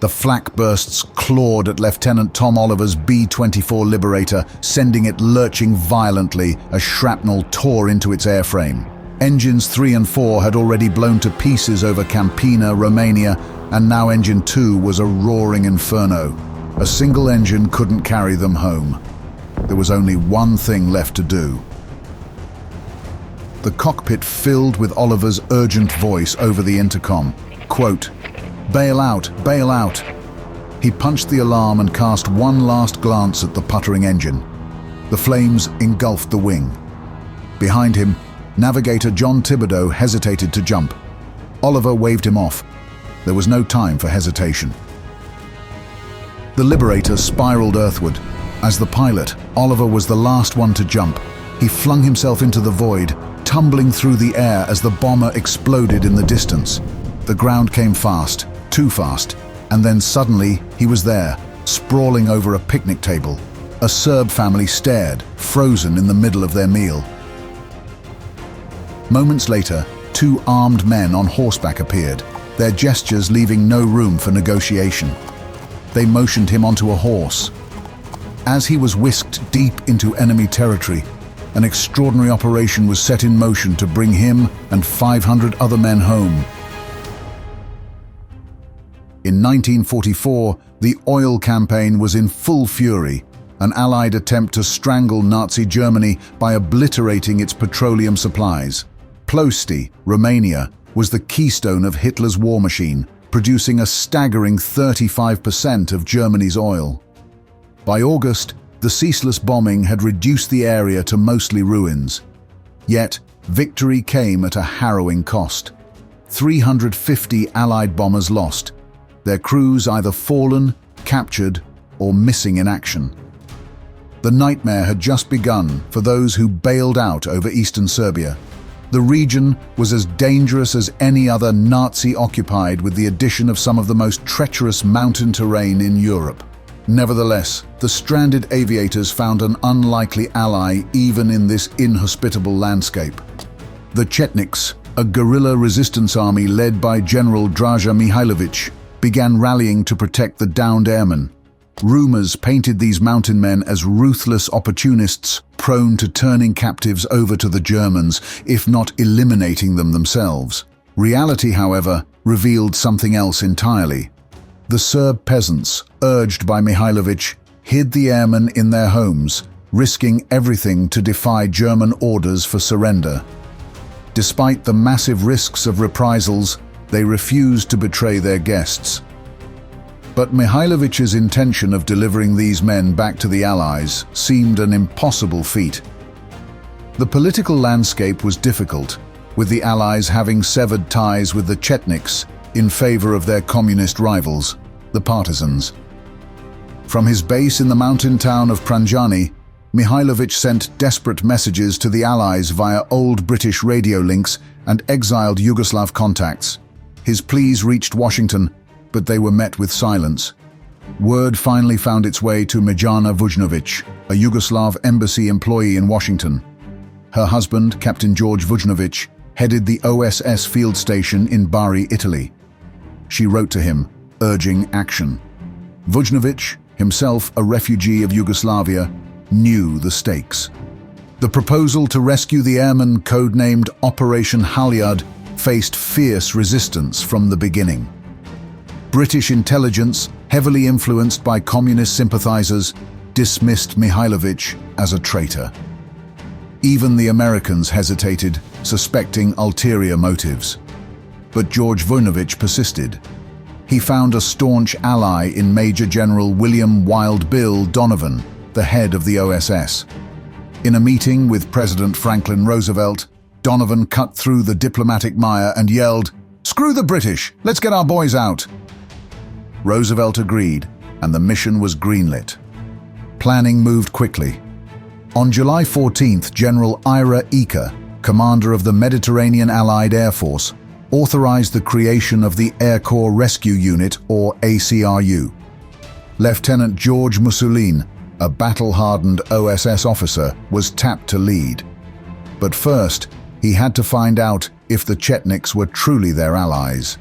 The flak bursts clawed at Lieutenant Tom Oliver's B-24 Liberator, sending it lurching violently as shrapnel tore into its airframe. Engines 3 and 4 had already blown to pieces over Campina, Romania, and now Engine 2 was a roaring inferno. A single engine couldn't carry them home. There was only one thing left to do. The cockpit filled with Oliver's urgent voice over the intercom. Quote, "Bail out, bail out." He punched the alarm and cast one last glance at the puttering engine. The flames engulfed the wing. Behind him, Navigator John Thibodeau hesitated to jump. Oliver waved him off. There was no time for hesitation. The Liberator spiraled earthward. As the pilot, Oliver was the last one to jump. He flung himself into the void, tumbling through the air as the bomber exploded in the distance. The ground came fast, too fast, and then suddenly he was there, sprawling over a picnic table. A Serb family stared, frozen in the middle of their meal. Moments later, two armed men on horseback appeared, their gestures leaving no room for negotiation. They motioned him onto a horse. As he was whisked deep into enemy territory, an extraordinary operation was set in motion to bring him and 500 other men home. In 1944, the oil campaign was in full fury, an Allied attempt to strangle Nazi Germany by obliterating its petroleum supplies. Ploesti, Romania, was the keystone of Hitler's war machine, producing a staggering 35% of Germany's oil. By August, the ceaseless bombing had reduced the area to mostly ruins. Yet, victory came at a harrowing cost. 350 Allied bombers lost, their crews either fallen, captured, or missing in action. The nightmare had just begun for those who bailed out over eastern Serbia. The region was as dangerous as any other Nazi-occupied, with the addition of some of the most treacherous mountain terrain in Europe. Nevertheless, the stranded aviators found an unlikely ally even in this inhospitable landscape. The Chetniks, a guerrilla resistance army led by General Draža Mihailović, began rallying to protect the downed airmen. Rumors painted these mountain men as ruthless opportunists, prone to turning captives over to the Germans, if not eliminating them themselves. Reality, however, revealed something else entirely. The Serb peasants, urged by Mihailović, hid the airmen in their homes, risking everything to defy German orders for surrender. Despite the massive risks of reprisals, they refused to betray their guests. But Mihailovic's intention of delivering these men back to the Allies seemed an impossible feat. The political landscape was difficult, with the Allies having severed ties with the Chetniks in favor of their communist rivals, the partisans. From his base in the mountain town of Pranjani, Mihailović sent desperate messages to the Allies via old British radio links and exiled Yugoslav contacts. His pleas reached Washington, but they were met with silence. Word finally found its way to Mirjana Vujnović, a Yugoslav embassy employee in Washington. Her husband, Captain George Vujnović, headed the OSS field station in Bari, Italy. She wrote to him, urging action. Vujnović, himself a refugee of Yugoslavia, knew the stakes. The proposal to rescue the airmen, codenamed Operation Halyard, faced fierce resistance from the beginning. British intelligence, heavily influenced by communist sympathizers, dismissed Mihailović as a traitor. Even the Americans hesitated, suspecting ulterior motives. But George Vujnović persisted. He found a staunch ally in Major General William Wild Bill Donovan, the head of the OSS. In a meeting with President Franklin Roosevelt, Donovan cut through the diplomatic mire and yelled, "Screw the British, let's get our boys out." Roosevelt agreed, and the mission was greenlit. Planning moved quickly. On July 14th, General Ira Eaker, commander of the Mediterranean Allied Air Force, authorized the creation of the Air Corps Rescue Unit, or ACRU. Lieutenant George Mussolini, a battle-hardened OSS officer, was tapped to lead. But first, he had to find out if the Chetniks were truly their allies.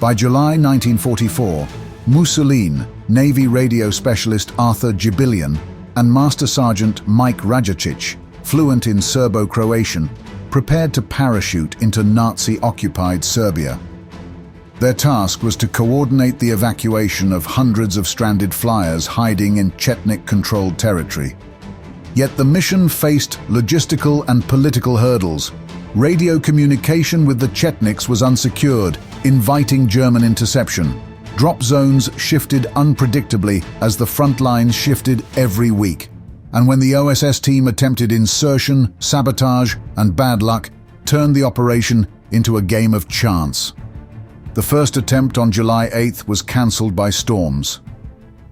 By July 1944, Mussolini, Navy radio specialist Arthur Jibilian, and Master Sergeant Mike Rajacic, fluent in Serbo-Croatian, prepared to parachute into Nazi-occupied Serbia. Their task was to coordinate the evacuation of hundreds of stranded flyers hiding in Chetnik-controlled territory. Yet the mission faced logistical and political hurdles. Radio communication with the Chetniks was unsecured, inviting German interception. Drop zones shifted unpredictably as the front lines shifted every week. And when the OSS team attempted insertion, sabotage, and bad luck, turned the operation into a game of chance. The first attempt on July 8th was cancelled by storms.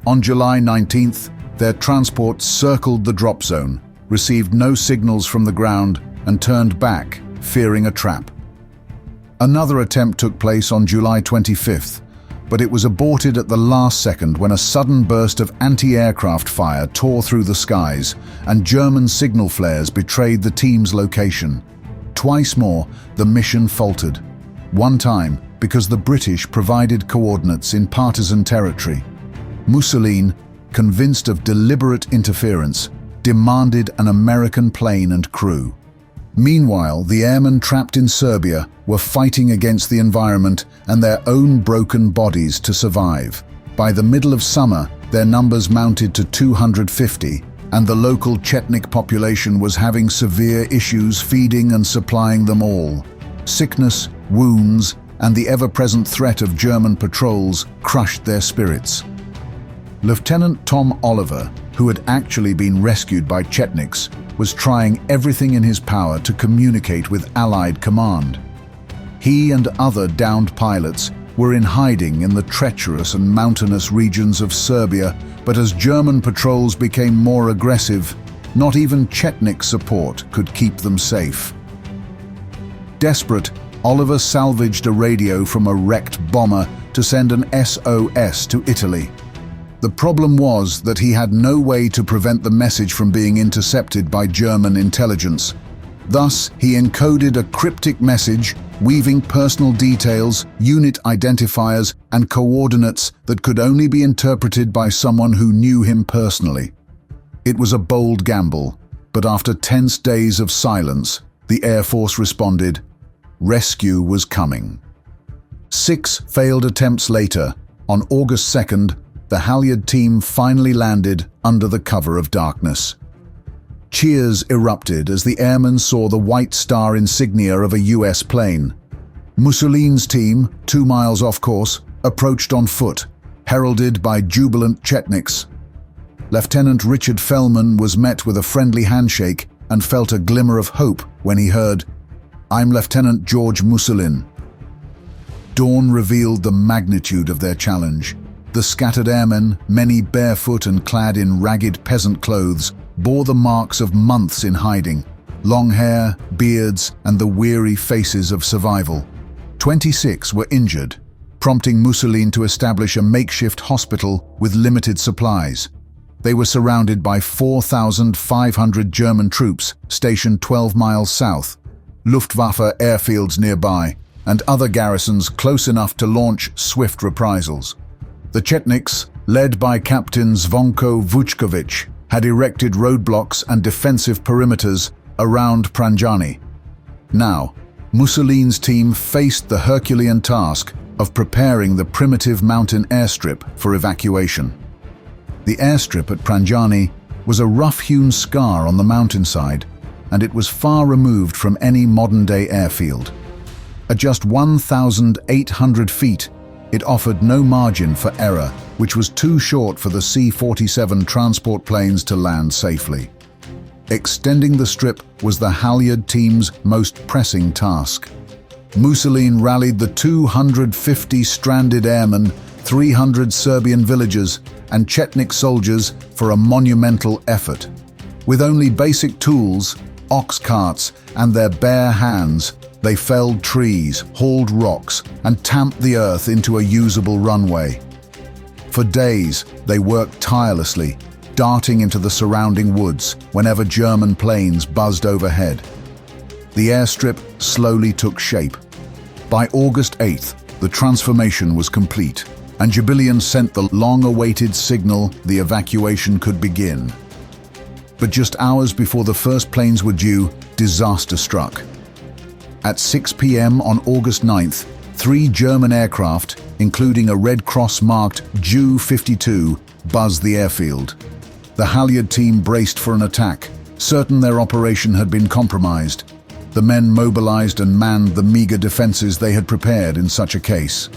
On July 19th, their transport circled the drop zone, received no signals from the ground, and turned back, fearing a trap. Another attempt took place on July 25th, but it was aborted at the last second when a sudden burst of anti-aircraft fire tore through the skies, and German signal flares betrayed the team's location. Twice more, the mission faltered. One time, because the British provided coordinates in partisan territory. Mussolini, convinced of deliberate interference, demanded an American plane and crew. Meanwhile, the airmen trapped in Serbia were fighting against the environment and their own broken bodies to survive. By the middle of summer, their numbers mounted to 250, and the local Chetnik population was having severe issues feeding and supplying them all. Sickness, wounds, and the ever-present threat of German patrols crushed their spirits. Lieutenant Tom Oliver, who had actually been rescued by Chetniks, was trying everything in his power to communicate with Allied command. He and other downed pilots were in hiding in the treacherous and mountainous regions of Serbia, but as German patrols became more aggressive, not even Chetnik support could keep them safe. Desperate, Oliver salvaged a radio from a wrecked bomber to send an SOS to Italy. The problem was that he had no way to prevent the message from being intercepted by German intelligence. Thus, he encoded a cryptic message, weaving personal details, unit identifiers, and coordinates that could only be interpreted by someone who knew him personally. It was a bold gamble, but after tense days of silence, the Air Force responded. Rescue was coming. 6 failed attempts later, on August 2nd, the Halyard team finally landed under the cover of darkness. Cheers erupted as the airmen saw the white star insignia of a US plane. Mussolini's team, 2 miles off course, approached on foot, heralded by jubilant Chetniks. Lieutenant Richard Fellman was met with a friendly handshake and felt a glimmer of hope when he heard, "I'm Lieutenant George Mussolini." Dawn revealed the magnitude of their challenge. The scattered airmen, many barefoot and clad in ragged peasant clothes, bore the marks of months in hiding, long hair, beards, and the weary faces of survival. 26 were injured, prompting Mussolini to establish a makeshift hospital with limited supplies. They were surrounded by 4,500 German troops stationed 12 miles south, Luftwaffe airfields nearby, and other garrisons close enough to launch swift reprisals. The Chetniks, led by Captain Zvonko Vučković, had erected roadblocks and defensive perimeters around Pranjani. Now, Mussolini's team faced the Herculean task of preparing the primitive mountain airstrip for evacuation. The airstrip at Pranjani was a rough-hewn scar on the mountainside, and it was far removed from any modern-day airfield. At just 1,800 feet, it offered no margin for error, which was too short for the C-47 transport planes to land safely. Extending the strip was the Halyard team's most pressing task. Mussolini rallied the 250 stranded airmen, 300 Serbian villagers, and Chetnik soldiers for a monumental effort. With only basic tools, ox carts, and their bare hands, they felled trees, hauled rocks, and tamped the earth into a usable runway. For days, they worked tirelessly, darting into the surrounding woods whenever German planes buzzed overhead. The airstrip slowly took shape. By August 8th, the transformation was complete, and Jubilian sent the long-awaited signal the evacuation could begin. But just hours before the first planes were due, disaster struck. At 6 p.m. on August 9th, 3 German aircraft, including a Red Cross-marked Ju-52, buzzed the airfield. The Halyard team braced for an attack, certain their operation had been compromised. The men mobilized and manned the meager defenses they had prepared in such a case.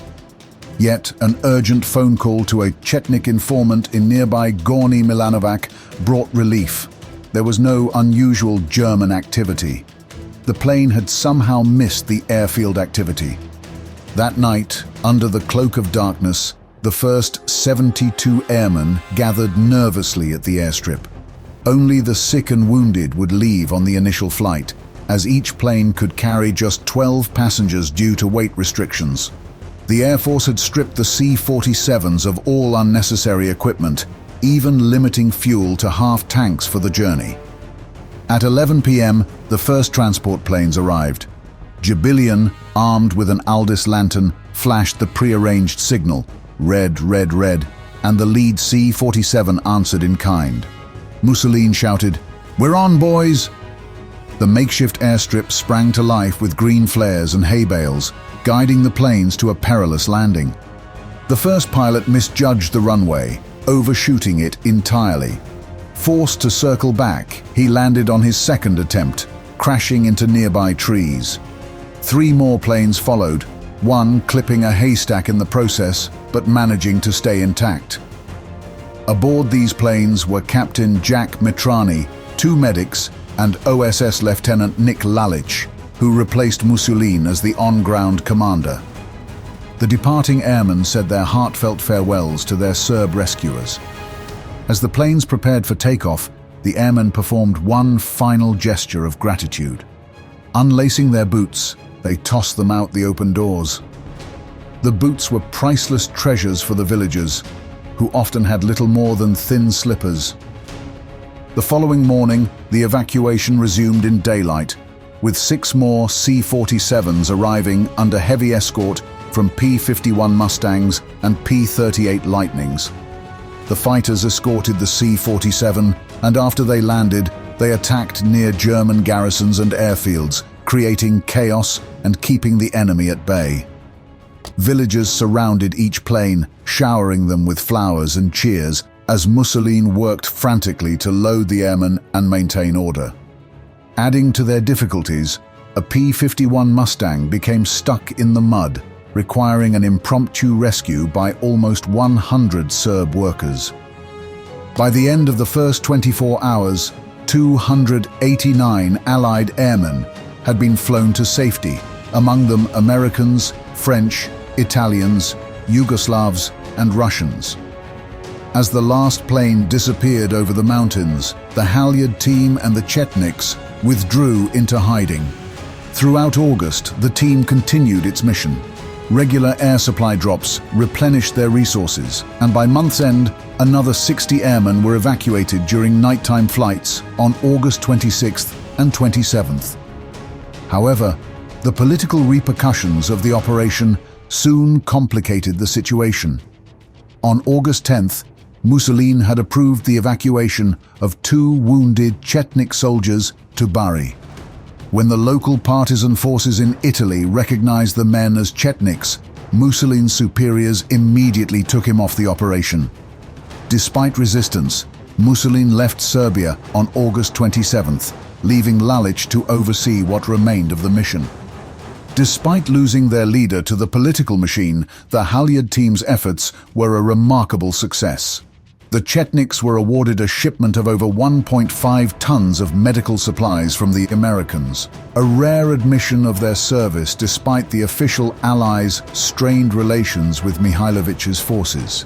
Yet, an urgent phone call to a Chetnik informant in nearby Gorny Milanovac brought relief. There was no unusual German activity. The plane had somehow missed the airfield activity. That night, under the cloak of darkness, the first 72 airmen gathered nervously at the airstrip. Only the sick and wounded would leave on the initial flight, as each plane could carry just 12 passengers due to weight restrictions. The Air Force had stripped the C-47s of all unnecessary equipment, even limiting fuel to half tanks for the journey. At 11 p.m., the first transport planes arrived. Jubilian, armed with an Aldis lantern, flashed the prearranged signal, red, red, red, and the lead C-47 answered in kind. Mussolini shouted, "We're on, boys!" The makeshift airstrip sprang to life with green flares and hay bales, guiding the planes to a perilous landing. The first pilot misjudged the runway, overshooting it entirely. Forced to circle back, he landed on his second attempt, crashing into nearby trees. 3 more planes followed, one clipping a haystack in the process, but managing to stay intact. Aboard these planes were Captain Jack Mitrani, 2 medics, and OSS Lieutenant Nick Lalich, who replaced Mussolini as the on-ground commander. The departing airmen said their heartfelt farewells to their Serb rescuers. As the planes prepared for takeoff, the airmen performed one final gesture of gratitude. Unlacing their boots, they tossed them out the open doors. The boots were priceless treasures for the villagers, who often had little more than thin slippers. The following morning, the evacuation resumed in daylight, with 6 more C-47s arriving under heavy escort from P-51 Mustangs and P-38 Lightnings. The fighters escorted the C-47, and after they landed, they attacked near German garrisons and airfields, creating chaos and keeping the enemy at bay. Villagers surrounded each plane, showering them with flowers and cheers as Mussolini worked frantically to load the airmen and maintain order. Adding to their difficulties, a P-51 Mustang became stuck in the mud, requiring an impromptu rescue by almost 100 Serb workers. By the end of the first 24 hours, 289 Allied airmen had been flown to safety, among them Americans, French, Italians, Yugoslavs, and Russians. As the last plane disappeared over the mountains, the Halyard team and the Chetniks withdrew into hiding. Throughout August, the team continued its mission. Regular air supply drops replenished their resources, and by month's end, another 60 airmen were evacuated during nighttime flights on August 26th and 27th. However, the political repercussions of the operation soon complicated the situation. On August 10th, Mussolini had approved the evacuation of 2 wounded Chetnik soldiers to Bari. When the local partisan forces in Italy recognized the men as Chetniks, Mussolini's superiors immediately took him off the operation. Despite resistance, Mussolini left Serbia on August 27th, leaving Lalich to oversee what remained of the mission. Despite losing their leader to the political machine, the Halyard team's efforts were a remarkable success. The Chetniks were awarded a shipment of over 1.5 tons of medical supplies from the Americans, a rare admission of their service despite the official Allies' strained relations with Mihailovich's forces.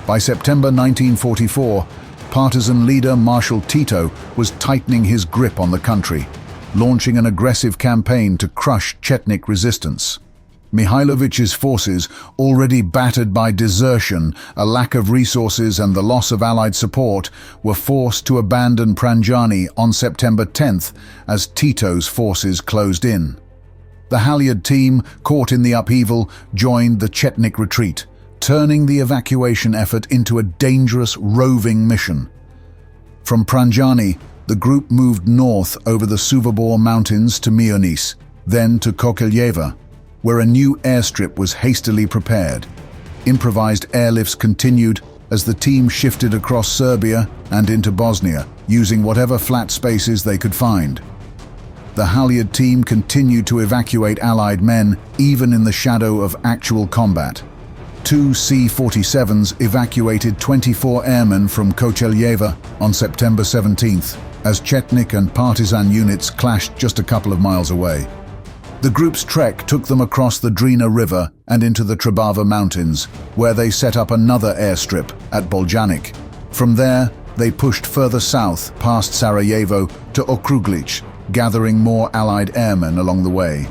By September 1944, partisan leader Marshal Tito was tightening his grip on the country, launching an aggressive campaign to crush Chetnik resistance. Mihailovich's forces, already battered by desertion, a lack of resources and the loss of Allied support, were forced to abandon Pranjani on September 10th as Tito's forces closed in. The Halyard team, caught in the upheaval, joined the Chetnik retreat, turning the evacuation effort into a dangerous roving mission. From Pranjani, the group moved north over the Suvabor Mountains to Mionis, then to Kokeljeva, where a new airstrip was hastily prepared. Improvised airlifts continued as the team shifted across Serbia and into Bosnia, using whatever flat spaces they could find. The Halyard team continued to evacuate Allied men even in the shadow of actual combat. 2 C-47s evacuated 24 airmen from Kokeljeva on September 17th, as Chetnik and partisan units clashed just a couple of miles away. The group's trek took them across the Drina River and into the Trebava Mountains, where they set up another airstrip at Boljanik. From there, they pushed further south past Sarajevo to Okruglic, gathering more Allied airmen along the way.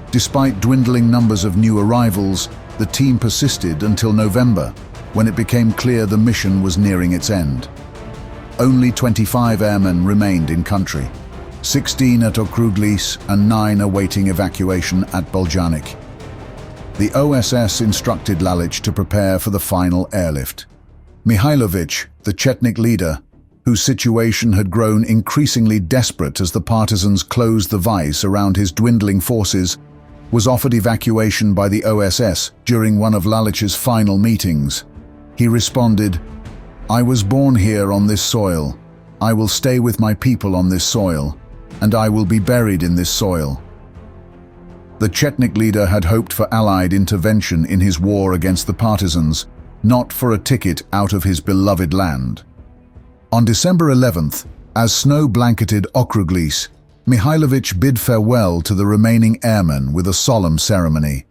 Despite dwindling numbers of new arrivals, the team persisted until November, when it became clear the mission was nearing its end. Only 25 airmen remained in country, 16 at Okruglic and 9 awaiting evacuation at Boljanik. The OSS instructed Lalic to prepare for the final airlift. Mihailovic, the Chetnik leader, whose situation had grown increasingly desperate as the partisans closed the vice around his dwindling forces, was offered evacuation by the OSS during one of Lalic's final meetings. He responded, "I was born here on this soil. I will stay with my people on this soil, and I will be buried in this soil." The Chetnik leader had hoped for Allied intervention in his war against the partisans, not for a ticket out of his beloved land. On December 11th, as snow blanketed Okruglic, Mihailovic bid farewell to the remaining airmen with a solemn ceremony.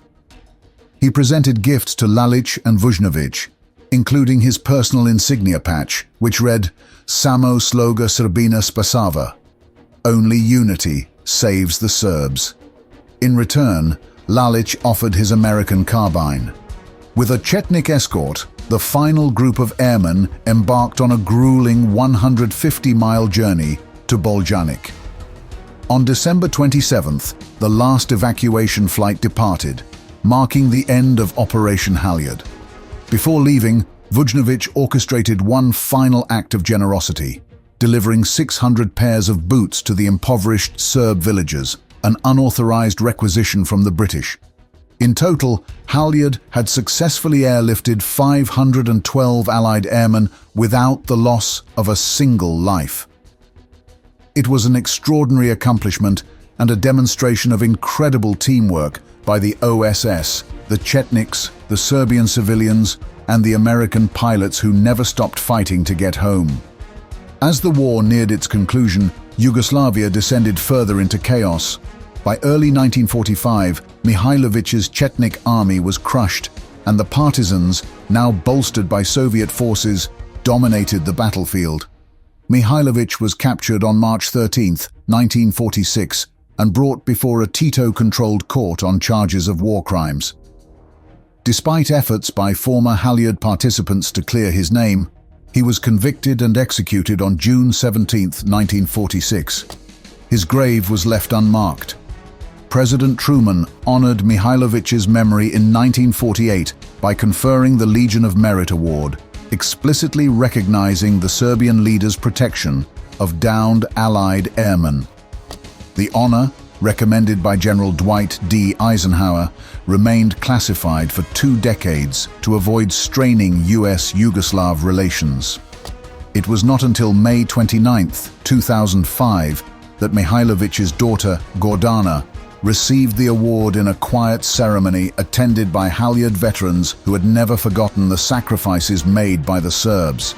He presented gifts to Lalic and Vujnovic, including his personal insignia patch, which read, "Samo sloga Srbina spasava," "Only unity saves the Serbs." In return, Lalic offered his American carbine. With a Chetnik escort, the final group of airmen embarked on a grueling 150-mile journey to Boljanik. On December 27th, the last evacuation flight departed, marking the end of Operation Halyard. Before leaving, Vujnovic orchestrated one final act of generosity, delivering 600 pairs of boots to the impoverished Serb villagers, an unauthorized requisition from the British. In total, Halyard had successfully airlifted 512 Allied airmen without the loss of a single life. It was an extraordinary accomplishment and a demonstration of incredible teamwork by the OSS, the Chetniks, the Serbian civilians, and the American pilots who never stopped fighting to get home. As the war neared its conclusion, Yugoslavia descended further into chaos. By early 1945, Mihailovic's Chetnik army was crushed, and the partisans, now bolstered by Soviet forces, dominated the battlefield. Mihailovic was captured on March 13, 1946, and brought before a Tito-controlled court on charges of war crimes. Despite efforts by former Halyard participants to clear his name, he was convicted and executed on June 17, 1946. His grave was left unmarked. President Truman honored Mihailovic's memory in 1948 by conferring the Legion of Merit Award, explicitly recognizing the Serbian leader's protection of downed Allied airmen. The honor, recommended by General Dwight D. Eisenhower, remained classified for 2 decades to avoid straining US-Yugoslav relations. It was not until May 29, 2005, that Mihailovic's daughter, Gordana, received the award in a quiet ceremony attended by Halyard veterans who had never forgotten the sacrifices made by the Serbs.